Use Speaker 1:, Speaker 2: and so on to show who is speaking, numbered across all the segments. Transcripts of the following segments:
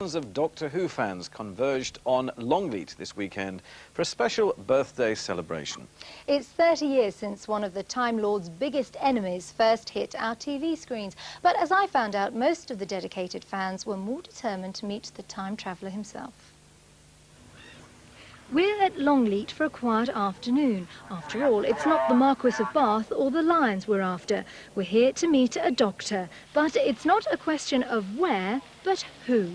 Speaker 1: Thousands of Doctor Who fans converged on Longleat this weekend for a special birthday celebration.
Speaker 2: It's 30 years since one of the Time Lord's biggest enemies first hit our TV screens. But as I found out, most of the dedicated fans were more determined to meet the time traveller himself. We're at Longleat for a quiet afternoon. After all, it's not the Marquis of Bath or the Lions we're after. We're here to meet a doctor. But it's not a question of where, but who.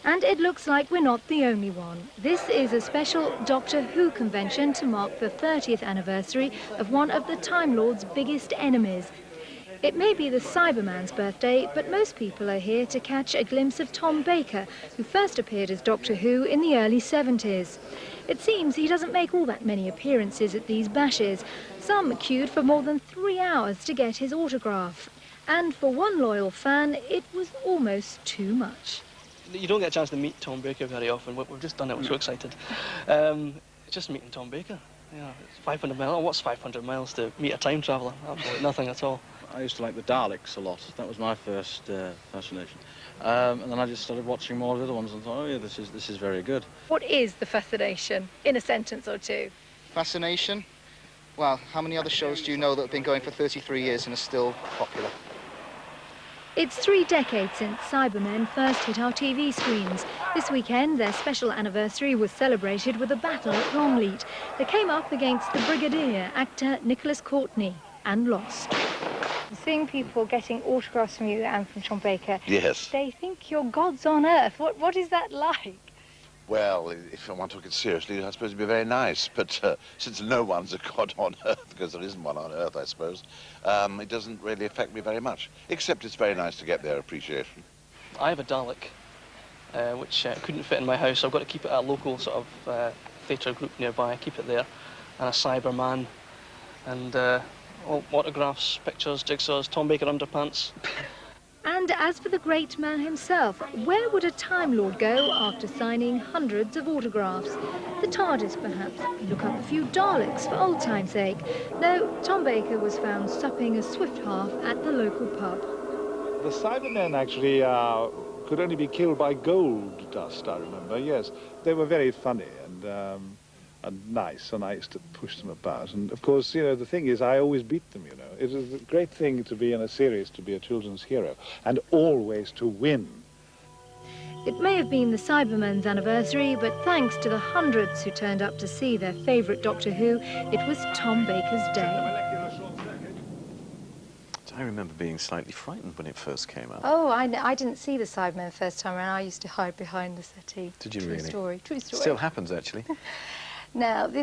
Speaker 2: And it looks like we're not the only one. This is a special Doctor Who convention to mark the 30th anniversary of one of the Time Lord's biggest enemies. It may be the Cyberman's birthday, but most people are here to catch a glimpse of Tom Baker, who first appeared as Doctor Who in the early 70s. It seems he doesn't make all that many appearances at these bashes. Some queued for more than 3 hours to get his autograph. And for one loyal fan, it was almost too much.
Speaker 3: You don't get a chance to meet Tom Baker very often. We've just done it, we're so excited. Just meeting Tom Baker. Yeah, it's 500 miles. What's 500 miles to meet a time traveller? Absolutely nothing at all.
Speaker 4: I used to like the Daleks a lot. That was my first fascination. And then I just started watching more of the other ones and thought, oh yeah, this is very good.
Speaker 2: What is the fascination, in a sentence or two?
Speaker 5: Fascination? Well, how many other shows do you know that have been going for 33 years and are still popular?
Speaker 2: It's 3 decades since Cybermen first hit our TV screens. This weekend, their special anniversary was celebrated with a battle at Longleat. They came up against the Brigadier, actor Nicholas Courtney, and lost. Seeing people getting autographs from you and from Tom Baker,
Speaker 6: yes,
Speaker 2: they think you're gods on earth. What is that like?
Speaker 6: Well, if I want to take it seriously, I suppose it'd be very nice, but since no one's a god on Earth, because there isn't one on Earth, I suppose, it doesn't really affect me very much, except it's very nice to get their appreciation.
Speaker 3: I have a Dalek, which couldn't fit in my house, so I've got to keep it at a local sort of theatre group nearby, keep it there, and a Cyberman, and autographs, pictures, jigsaws, Tom Baker underpants.
Speaker 2: And as for the great man himself, where would a Time Lord go after signing hundreds of autographs? The TARDIS, perhaps. Look up a few Daleks for old time's sake. No, Tom Baker was found supping a swift half at the local pub.
Speaker 7: The Cybermen actually could only be killed by gold dust, I remember, yes. They were very funny and nice, and I used to push them about. And of course, you know, the thing is, I always beat them, you know. It is a great thing to be in a series, to be a children's hero, and always to win.
Speaker 2: It may have been the Cybermen's anniversary, but thanks to the hundreds who turned up to see their favourite Doctor Who, it was Tom Baker's day.
Speaker 1: I remember being slightly frightened when it first came out.
Speaker 2: Oh, I didn't see the Cybermen first time around. I used to hide behind the settee.
Speaker 1: Did you
Speaker 2: True
Speaker 1: really?
Speaker 2: Story, true story.
Speaker 1: Still happens, actually.
Speaker 2: Now, this